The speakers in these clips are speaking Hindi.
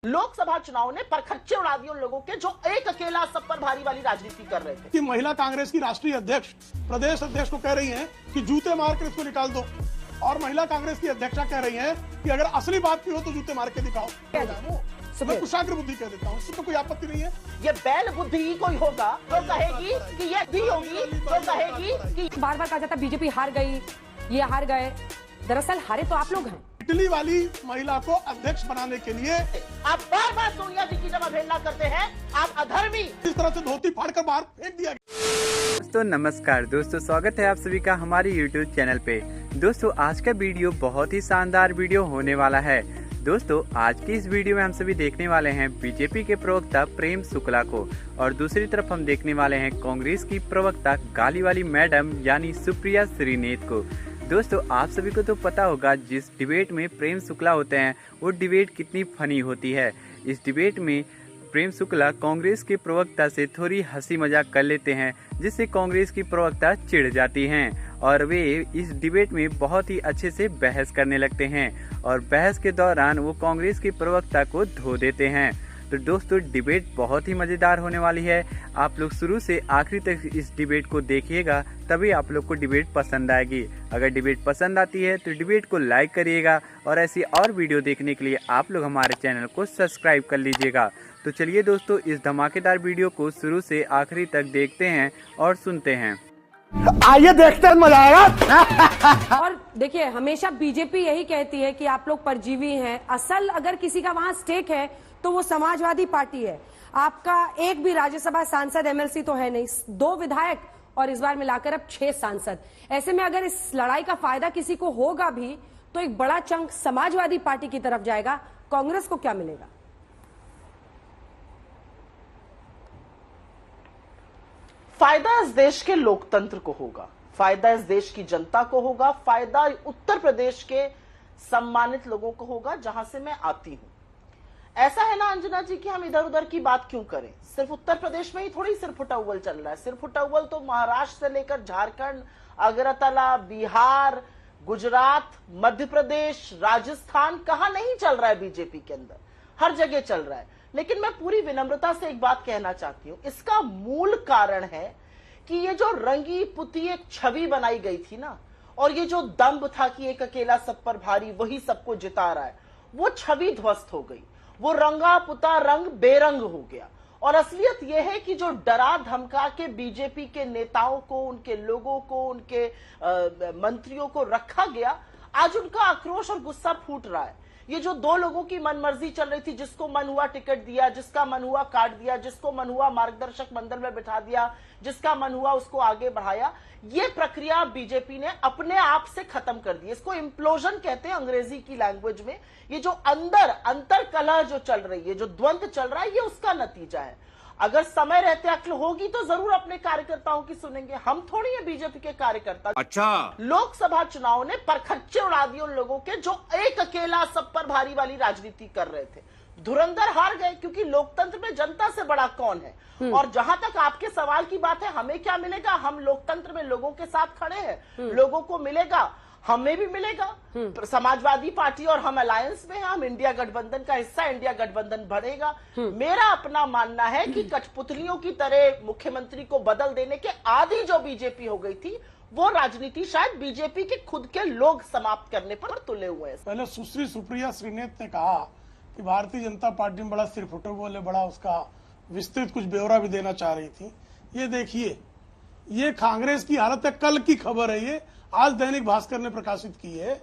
लोकसभा चुनाव ने परखच्चे उड़ा दिए उन लोगों के जो एक अकेला सब पर भारी वाली राजनीति कर रहे थे। कि महिला कांग्रेस की राष्ट्रीय अध्यक्ष प्रदेश अध्यक्ष को कह रही हैं कि जूते मार कर इसको निकाल दो, और महिला कांग्रेस की अध्यक्षा कह रही हैं कि अगर असली बात की हो तो जूते मार के दिखाओ। मैं कुशाग्र बुद्धि कह देता हूँ, इसमें तो कोई आपत्ति नहीं है। ये बैल बुद्धि ही कोई होगा जो कहेगी कि ये भी होगी, जो कहेगी कि बार बार कहा जाता बीजेपी हार गई, ये हार गए। दरअसल हारे तो आप लोग हैं। इटली वाली महिला को अध्यक्ष बनाने के लिए आप बार बार सोनिया जी की जब अवहेलना करते हैं, आप अधर्मी। इस तरह से धोती फाड़कर बाहर फेंक दिया गया। दोस्तों नमस्कार दोस्तों, स्वागत है आप सभी का हमारे YouTube चैनल पे। दोस्तों आज का वीडियो बहुत ही शानदार वीडियो होने वाला है। दोस्तों आज की इस वीडियो में हम सभी देखने वाले हैं बीजेपी के प्रवक्ता प्रेम शुक्ला को, और दूसरी तरफ हम देखने वाले हैं कांग्रेस की प्रवक्ता गाली वाली मैडम यानी सुप्रिया श्रीनेत को। दोस्तों आप सभी को तो पता होगा जिस डिबेट में प्रेम शुक्ला होते हैं वो डिबेट कितनी फनी होती है। इस डिबेट में प्रेम शुक्ला कांग्रेस के प्रवक्ता से थोड़ी हंसी मजाक कर लेते हैं, जिससे कांग्रेस की प्रवक्ता चिढ़ जाती हैं और वे इस डिबेट में बहुत ही अच्छे से बहस करने लगते हैं, और बहस के दौरान वो कांग्रेस के प्रवक्ता को धो देते हैं। तो दोस्तों डिबेट बहुत ही मज़ेदार होने वाली है। आप लोग शुरू से आखिरी तक इस डिबेट को देखिएगा, तभी आप लोग को डिबेट पसंद आएगी। अगर डिबेट पसंद आती है तो डिबेट को लाइक करिएगा, और ऐसी और वीडियो देखने के लिए आप लोग हमारे चैनल को सब्सक्राइब कर लीजिएगा। तो चलिए दोस्तों इस धमाकेदार वीडियो को शुरू से आखिरी तक देखते हैं और सुनते हैं। आइए देखते हैं, मजा आएगा। और देखिए हमेशा बीजेपी यही कहती है कि आप लोग परजीवी हैं। असल अगर किसी का वहां स्टेक है तो वो समाजवादी पार्टी है। आपका एक भी राज्यसभा सांसद एमएलसी तो है नहीं, 2 विधायक और इस बार मिलाकर अब 6 सांसद। ऐसे में अगर इस लड़ाई का फायदा किसी को होगा भी तो एक बड़ा चंक समाजवादी पार्टी की तरफ जाएगा। कांग्रेस को क्या मिलेगा? फायदा इस देश के लोकतंत्र को होगा, फायदा इस देश की जनता को होगा, फायदा उत्तर प्रदेश के सम्मानित लोगों को होगा जहां से मैं आती हूं। ऐसा है ना अंजना जी कि हम इधर उधर की बात क्यों करें? सिर्फ उत्तर प्रदेश में ही थोड़ी सिरफुट अव्वल चल रहा है। सिरफुट अव्वल तो महाराष्ट्र से लेकर झारखंड, अगरतला, बिहार, गुजरात, मध्य प्रदेश, राजस्थान, कहां नहीं चल रहा है बीजेपी के अंदर, हर जगह चल रहा है। लेकिन मैं पूरी विनम्रता से एक बात कहना चाहती हूं, इसका मूल कारण है कि ये जो रंगी पुती एक छवि बनाई गई थी ना, और ये जो दंभ था कि एक अकेला सब पर भारी वही सबको जिता रहा है, वो छवि ध्वस्त हो गई। वो रंगा पुता रंग बेरंग हो गया। और असलियत यह है कि जो डरा धमका के बीजेपी के नेताओं को, उनके लोगों को, उनके मंत्रियों को रखा गया, आज उनका आक्रोश और गुस्सा फूट रहा है। ये जो 2 लोगों की मनमर्जी चल रही थी, जिसको मन हुआ टिकट दिया, जिसका मन हुआ काट दिया, जिसको मन हुआ मार्गदर्शक मंडल में बिठा दिया, जिसका मन हुआ उसको आगे बढ़ाया, ये प्रक्रिया बीजेपी ने अपने आप से खत्म कर दी। इसको इम्प्लोजन कहते हैं अंग्रेजी की लैंग्वेज में। ये जो अंतर कलह जो चल रही है, जो द्वंद्व चल रहा है, ये उसका नतीजा है। अगर समय रहते अक्ल होगी तो जरूर अपने कार्यकर्ताओं की सुनेंगे। हम थोड़ी है बीजेपी के कार्यकर्ता। अच्छा लोकसभा चुनाव ने परखच्चे उड़ा दिए उन लोगों के जो एक अकेला सब पर भारी वाली राजनीति कर रहे थे। धुरंधर हार गए, क्योंकि लोकतंत्र में जनता से बड़ा कौन है। और जहां तक आपके सवाल की बात है, हमें क्या मिलेगा? हम लोकतंत्र में लोगों के साथ खड़े हैं, लोगों को मिलेगा, हमें भी मिलेगा। समाजवादी पार्टी और हम अलायंस में हैं, हम इंडिया गठबंधन का हिस्सा, इंडिया गठबंधन बढ़ेगा। मेरा अपना मानना है कि कठपुतलियों की तरह मुख्यमंत्री को बदल देने के आदि जो बीजेपी हो गई थी, वो राजनीति शायद बीजेपी के खुद के लोग समाप्त करने पर तुले हुए हैं। पहले सुश्री सुप्रिया श्रीनेत ने कहा कि भारतीय जनता पार्टी में बड़ा सिरफुटबॉल है, बड़ा उसका विस्तृत कुछ ब्यौरा भी देना चाह रही थी। ये देखिए, ये कांग्रेस की हालत है। कल की खबर है, ये आज दैनिक भास्कर ने प्रकाशित की है,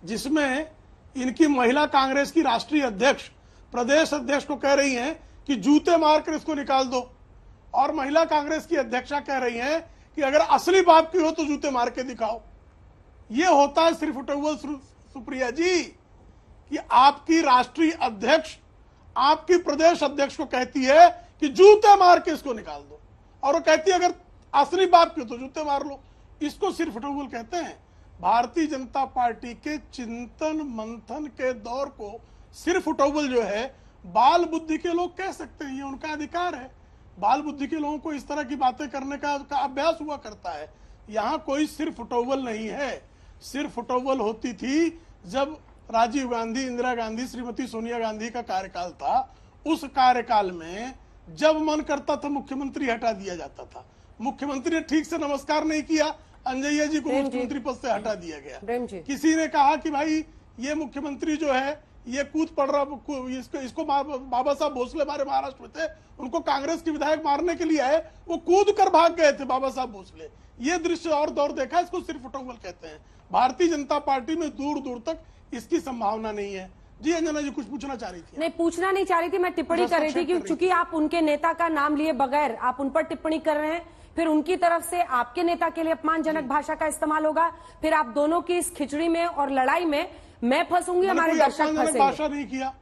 जिसमें इनकी महिला कांग्रेस की राष्ट्रीय अध्यक्ष प्रदेश अध्यक्ष को कह रही हैं कि जूते मारकर इसको निकाल दो, और महिला कांग्रेस की अध्यक्षा कह रही हैं कि अगर असली बाप की हो तो जूते मार के दिखाओ। ये होता है सिरफुटबॉल सुप्रिया जी, कि आपकी राष्ट्रीय अध्यक्ष आपकी प्रदेश अध्यक्ष को कहती है कि जूते मार के इसको निकाल दो, और वो कहती है अगर असली बाप की तो जूते मार लो। इसको सिर्फ फुटबॉल कहते हैं। भारतीय जनता पार्टी के चिंतन मंथन के दौर को सिर्फ फुटबॉल जो है, बाल बुद्धि के लोग कह सकते हैं, ये उनका अधिकार है। बाल बुद्धि के लोगों को इस तरह की बातें करने का अभ्यास हुआ करता है। यहाँ कोई सिर्फ फुटबॉल नहीं है। सिर्फ फुटबॉल होती थी जब राजीव गांधी, इंदिरा गांधी, श्रीमती सोनिया गांधी का कार्यकाल था, उस कार्यकाल में जब मन करता था मुख्यमंत्री हटा दिया जाता था। मुख्यमंत्री ने ठीक से नमस्कार नहीं किया, अंजैया जी को मुख्यमंत्री पद से हटा दिया गया। किसी ने कहा कि भाई ये मुख्यमंत्री जो है ये कूद पड़ रहा, इसको बाबा साहब भोसले हमारे महाराष्ट्र में थे, उनको कांग्रेस के विधायक मारने के लिए आए, वो कूद कर भाग गए थे बाबा साहब भोसले। ये दृश्य और दौर देखा, इसको सिर्फ फटोवल कहते हैं। भारतीय जनता पार्टी में दूर दूर तक इसकी संभावना नहीं है। जी अंजना जी कुछ पूछना चाह रही थी? नहीं, पूछना नहीं चाह रही थी, मैं टिप्पणी कर रही थी कि चूंकि आप उनके नेता का नाम लिए बगैर आप उन पर टिप्पणी कर रहे हैं, फिर उनकी तरफ से आपके नेता के लिए अपमानजनक भाषा का इस्तेमाल होगा, फिर आप दोनों की इस खिचड़ी में और लड़ाई में मैं फंसूंगी, हमारे दर्शक फंसेंगे। भाषा नहीं किया,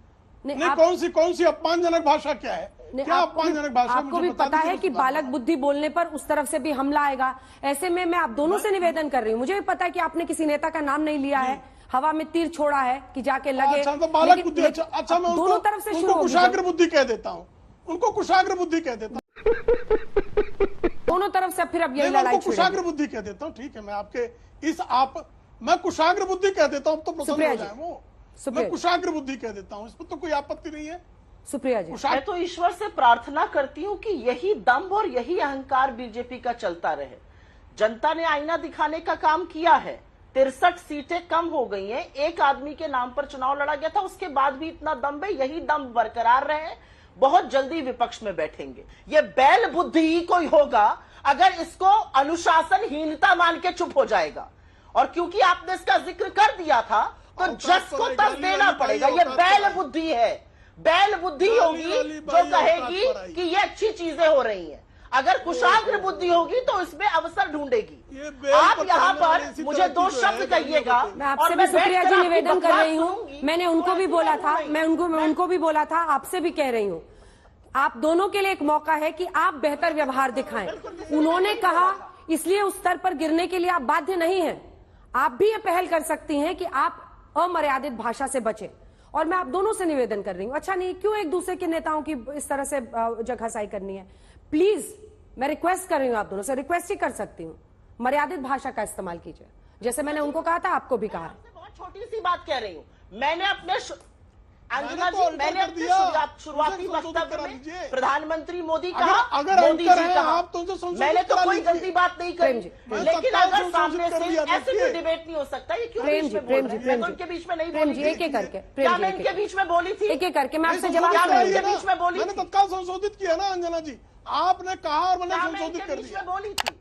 नहीं, कौन सी अपमानजनक भाषा क्या है? क्या अपमानजनक भाषा? आपको भी पता है कि बालक बुद्धि बोलने पर उस तरफ से भी हमला आएगा। ऐसे में मैं आप दोनों से निवेदन कर रही हूँ, मुझे भी पता है कि आपने किसी नेता का नाम नहीं लिया है, हवा में तीर छोड़ा है कि जाके लगे। अच्छा, तो बालक बुद्धि, अच्छा मैं दोनों तरफ से शुरू, कुशाग्र बुद्धि कह देता हूँ, उनको कुशाग्र बुद्धि कह देता हूँ। दोनों तरफ से फिर अब यही लड़ाई कुशाग्र बुद्धि कह देता हूँ। ठीक है, मैं आपके मैं कुशाग्र बुद्धि कह देता हूँ, तो प्रसन्न हो जाए वो। मैं कुशाग्र बुद्धि कह देता हूँ, इसमें तो कोई आपत्ति नहीं है। सुप्रिया जी, मैं तो ईश्वर से प्रार्थना करती हूँ कि यही दम्भ और यही अहंकार बीजेपी का चलता रहे। जनता ने आईना दिखाने का काम किया है, 63 सीटें कम हो गई हैं, एक आदमी के नाम पर चुनाव लड़ा गया था, उसके बाद भी इतना दम्भ है, यही दम्भ बरकरार रहे, बहुत जल्दी विपक्ष में बैठेंगे। ये बैल बुद्धि ही कोई होगा अगर इसको अनुशासनहीनता मान के चुप हो जाएगा। और क्योंकि आपने इसका जिक्र कर दिया था तो जस को तस देना पड़ेगा। ये बैल बुद्धि है, बैल बुद्धि होगी जो कहेगी कि ये अच्छी चीजें हो रही हैं। अगर कुशाग्र बुद्धि होगी तो इसमें अवसर ढूंढेगी। आप यहाँ पर मुझे 2 शब्द कहिएगा। मैं आपसे भी सुप्रिया जी निवेदन कर रही हूँ, मैंने उनको भी बोला था, मैं उनको भी बोला था, आपसे भी कह रही हूँ, आप दोनों के लिए एक मौका है कि आप बेहतर व्यवहार दिखाएं। उन्होंने कहा इसलिए उस स्तर पर गिरने के लिए आप बाध्य नहीं हैं। आप भी ये पहल कर सकती हैं कि आप अमर्यादित भाषा से बचें। और मैं आप दोनों से निवेदन कर रही हूं, अच्छा नहीं, क्यों एक दूसरे के नेताओं की इस तरह से जगहसाई करनी है? प्लीज मैं रिक्वेस्ट कर रही हूं, आप दोनों से रिक्वेस्ट ही कर सकती हूं, मर्यादित भाषा का इस्तेमाल कीजिए, जैसे मैंने उनको कहा था आपको भी कहा। बहुत छोटी सी बात कह रही हूं, मैंने अपने अंजना जी, मैंने अपने शुरुआती वक्तव्य में प्रधानमंत्री मोदी कहा, मोदी जी कहा, मैंने तो कोई गलती बात नहीं करी। लेकिन अगर सामने से ऐसे कोई डिबेट नहीं हो सकता, ये क्यों बीच में बोल रहे हैं? मैं तो उनके बीच में नहीं बोली थी। एक एक करके, क्या मैं इनके बीच में बोली थी? एक एक करके मैं आपसे जवाब इनके बीच में बोली, मैंने तत्काल संशोधित किया ना अंजना जी, आपने कहा और मैंने संशोधित कर दिया। बोली थी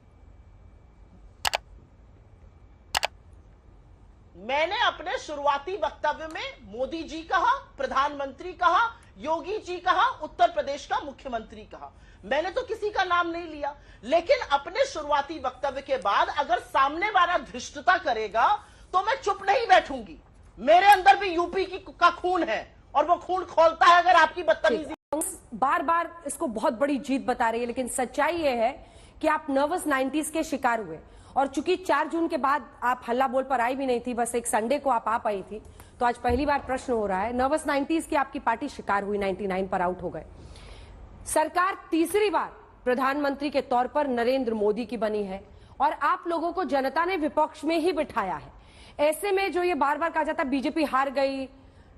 मैंने अपने शुरुआती वक्तव्य में मोदी जी कहा, प्रधानमंत्री कहा, योगी जी कहा, उत्तर प्रदेश का मुख्यमंत्री कहा। मैंने तो किसी का नाम नहीं लिया। लेकिन अपने शुरुआती वक्तव्य के बाद अगर सामने वाला धृष्टता करेगा तो मैं चुप नहीं बैठूंगी। मेरे अंदर भी यूपी का खून है और वो खून खोलता है अगर आपकी बदतमीजी। बार बार इसको बहुत बड़ी जीत बता रही है, लेकिन सच्चाई ये है कि आप नर्वस 90s के शिकार हुए। और चूंकि 4 जून के बाद आप हल्ला बोल पर आई भी नहीं थी, बस एक संडे को आप आ पाई थी, तो आज पहली बार प्रश्न हो रहा है। नर्वस 90s की आपकी पार्टी शिकार हुई, 99 पर आउट हो गए। सरकार तीसरी बार प्रधानमंत्री के तौर पर नरेंद्र मोदी की बनी है और आप लोगों को जनता ने विपक्ष में ही बिठाया है। ऐसे में जो ये बार बार कहा जाता है बीजेपी हार गई,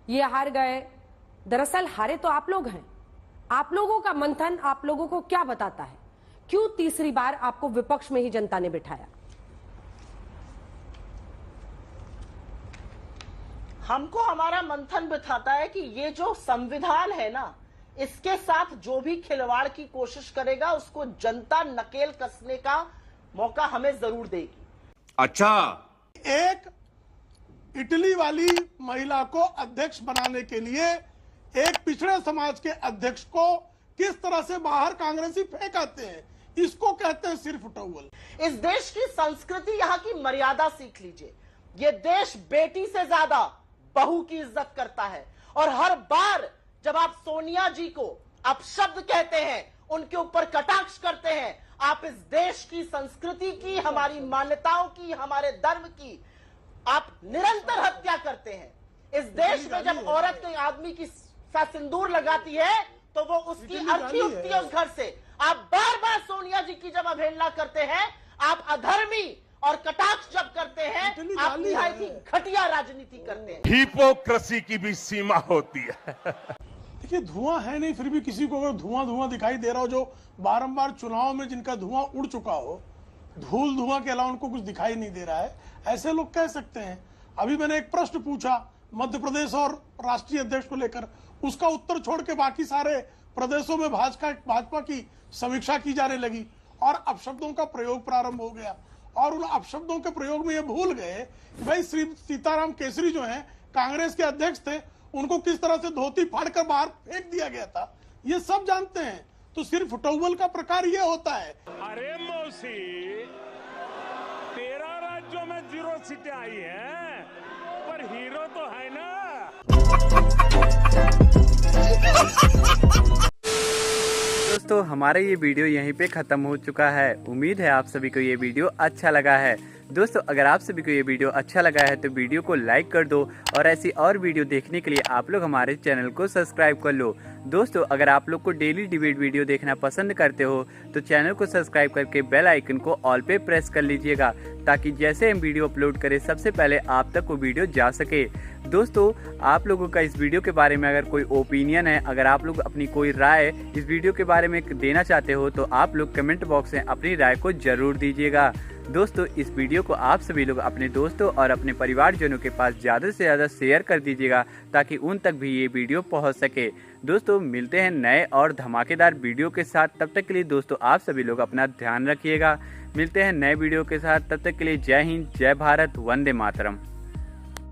ये हार गए, दरअसल हारे तो आप लोग हैं। आप लोगों का मंथन आप लोगों को क्या बताता है? क्यों तीसरी बार आपको विपक्ष में ही जनता ने बिठाया? हमको हमारा मंथन बताता है कि ये जो संविधान है ना, इसके साथ जो भी खिलवाड़ की कोशिश करेगा उसको जनता नकेल कसने का मौका हमें जरूर देगी। अच्छा, एक इटली वाली महिला को अध्यक्ष बनाने के लिए एक पिछड़े समाज के अध्यक्ष को किस तरह से बाहर कांग्रेसी फेंक आते हैं, इसको कहते हैं सिर्फ टॉवल। इस देश की संस्कृति, यहाँ की मर्यादा सीख लीजिए। ये देश बेटी से ज्यादा बहू की इज्जत करता है और हर बार जब आप सोनिया जी को अपशब्द कहते हैं, उनके ऊपर कटाक्ष करते हैं, आप इस देश की संस्कृति की, हमारी मान्यताओं की, हमारे धर्म की आप निरंतर हत्या करते हैं। इस देश में जब औरत आदमी की सिंदूर लगाती है तो वो उसकी अर्थी उठती है उस घर से। आप बार बार सोनिया जी की जब अवहेलना करते हैं, आप अधर्मी और कटाक्ष जब करते हैं इतनी आप गाली निहायत है। ही घटिया राजनीति करते हैं। हिपोक्रेसी की भी सीमा होती है। देखिए धुआं है नहीं, फिर भी किसी को अगर धुआं दिखाई दे रहा हो, जो बारंबार चुनाव में जिनका धुआं उड़ चुका हो, धुआं के अलावा उनको कुछ दिखाई नहीं दे रहा है, ऐसे लोग कह सकते हैं। अभी मैंने एक प्रश्न पूछा मध्य प्रदेश और राष्ट्रीय अध्यक्ष को लेकर, उसका उत्तर छोड़ के बाकी सारे प्रदेशों में भाजपा की समीक्षा की जाने लगी और अपशब्दों का प्रयोग प्रारंभ हो गया। और उन अपशब्दों के प्रयोग में ये भूल गए कि भाई श्री सीताराम केसरी जो हैं कांग्रेस के अध्यक्ष थे, उनको किस तरह से धोती फाड़कर बाहर फेंक दिया गया था, ये सब जानते हैं। तो सिर्फ फुटबॉल का प्रकार ये होता है। अरे मौसी, 13 राज्यों में 0 सीटें आई हैं, पर हीरो तो है ना। दोस्तों हमारा ये वीडियो यहीं पे ख़त्म हो चुका है। उम्मीद है आप सभी को ये वीडियो अच्छा लगा है। दोस्तों अगर आप सभी को ये वीडियो अच्छा लगा है तो वीडियो को लाइक कर दो और ऐसी और वीडियो देखने के लिए आप लोग हमारे चैनल को सब्सक्राइब कर लो। दोस्तों अगर आप लोग को डेली डिबेट वीडियो देखना पसंद करते हो तो चैनल को सब्सक्राइब करके बेल आइकन को ऑल पे प्रेस कर लीजिएगा, ताकि जैसे हम वीडियो अपलोड करें सबसे पहले आप तक वो वीडियो जा सके। दोस्तों आप लोगों का इस वीडियो के बारे में अगर कोई ओपिनियन है, अगर आप लोग अपनी कोई राय इस वीडियो के बारे में देना चाहते हो तो आप लोग कमेंट बॉक्स में अपनी राय को जरूर दीजिएगा। दोस्तों इस वीडियो को आप सभी लोग अपने दोस्तों और अपने परिवारजनों के पास ज़्यादा से ज़्यादा शेयर कर दीजिएगा, ताकि उन तक भी ये वीडियो पहुंच सके। दोस्तों मिलते हैं नए और धमाकेदार वीडियो के साथ, तब तक के लिए दोस्तों आप सभी लोग अपना ध्यान रखिएगा। मिलते हैं नए वीडियो के साथ, तब तक के लिए जय हिंद, जय भारत, वंदे मातरम।